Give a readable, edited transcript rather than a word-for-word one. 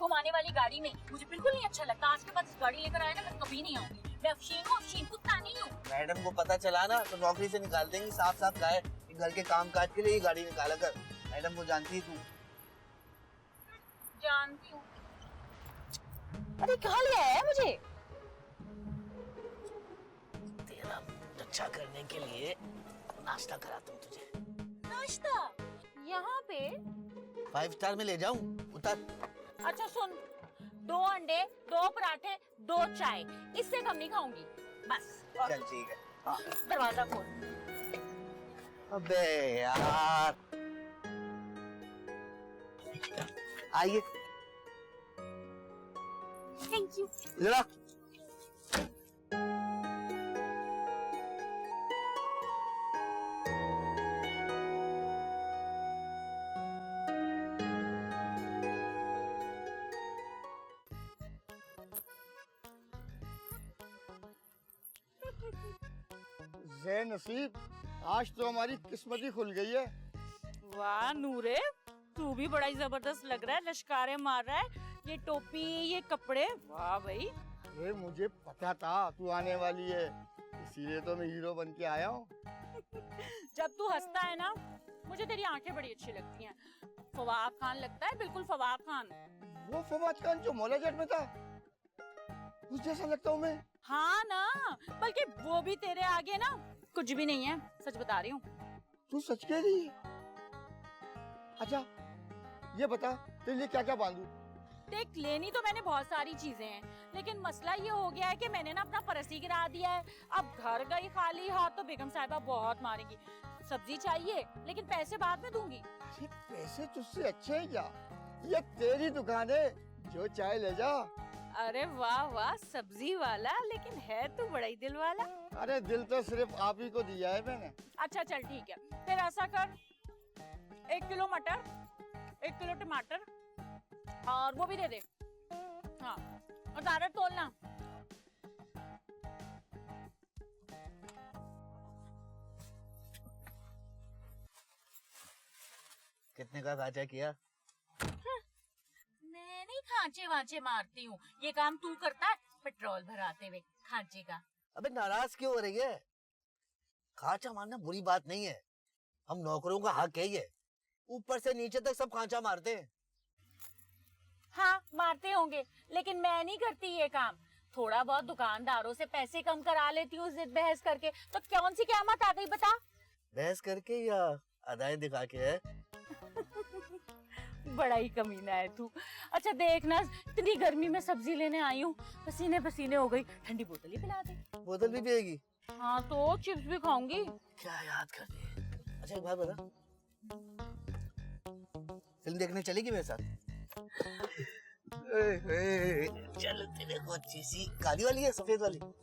घुमाने वाली गाड़ी में, मुझे बिल्कुल नहीं अच्छा लगता। आज के बाद इस गाड़ी लेकर आया ना, मैं कभी नहीं आऊंगी। मैं अफशीन हूँ, अफशीन कुत्ता नहीं हूँ। मैडम को पता चला ना तो नौकरी से निकाल देंगी। साफ साफ कहा है कि घर के काम काज के लिए ये गाड़ी निकाला कर। मैडम को जानती है तू। जानती हूँ। अरे कहाँ ले आया है मुझे? तेरा अच्छा करने के लिए नाश्ता कराता हूँ तुझे। नाश्ता यहाँ पे? 5 स्टार में ले जाऊं? उतर। अच्छा सुन, 2 अंडे, 2 पराठे, 2 चाय, इससे कम नहीं खाऊंगी बस। चल ठीक है। हाँ। दरवाजा खोल। अबे यार, आइए। Thank you. जरा जे नसीब, आज तो हमारी किस्मत ही खुल गई है। वाह नूरे, तू भी बड़ा ही जबरदस्त लग रहा है, लश्कारे मार रहा है। ये टोपी, ये कपड़े, वाह भाई। अरे मुझे पता था तू आने वाली है, इसीलिए तो मैं हीरो बन के आया हूँ। जब तू हंसता है ना, मुझे तेरी आंखें बड़ी अच्छी लगती हैं। फवाद खान लगता है, बिल्कुल फवाद खान। वो फवाद खान जो मौला जेट में था, उस जैसा लगता हूँ मैं। हाँ ना, बल्कि वो भी तेरे आगे ना कुछ भी नहीं है, सच बता रही हूँ। तू सच कह रही है? अच्छा ये बता, तेरे लिए क्या क्या बांधू? देख, लेनी तो मैंने बहुत सारी चीजें हैं, लेकिन मसला ये हो गया है कि मैंने ना अपना पर्स ही गिरा दिया है। अब घर गई खाली हाथ तो बेगम साहिबा बहुत मारेगी। सब्जी चाहिए, लेकिन पैसे बाद में दूंगी। अरे पैसे तुझसे अच्छे हैं क्या? ये तेरी दुकान है, जो चाहे ले जा। अरे वाह वाह, सब्जी वाला, लेकिन है तू बड़ा ही दिल वाला। अरे दिल तो सिर्फ आप ही को दिया है मैंने। अच्छा चल ठीक है, फिर ऐसा कर, 1 किलो मटर, 1 किलो टमाटर, और वो भी दे दे। हाँ, और दादर तोलना। कितने का खाचा किया? मैं नहीं खांचे वांचे मारती हूँ, ये काम तू करता है पेट्रोल भराते हुए खांचे का। अबे नाराज क्यों हो रही है? खाचा मारना बुरी बात नहीं है, हम नौकरों का हक है ये। ऊपर से नीचे तक सब खांचा मारते हैं। हाँ मारते होंगे, लेकिन मैं नहीं करती ये काम। थोड़ा बहुत दुकानदारों से पैसे कम करा लेती हूँ जिद बहस करके। तो कौन सी क़यामत आ गई बता? बहस करके या अदाएं दिखा के? है बड़ा ही कमीना है तू। अच्छा देख ना, इतनी गर्मी में सब्जी लेने आई हूँ, पसीने पसीने हो गई। ठंडी बोतल ही पिला दे। बोतल भी पिएगी? हाँ तो चिप्स भी खाऊंगी। क्या याद कर रही है? अच्छा एक बात बता, फिल्म देखने चलेगी मेरे साथ? चल तेरे को अच्छी सी काली वाली है सफेद वाली?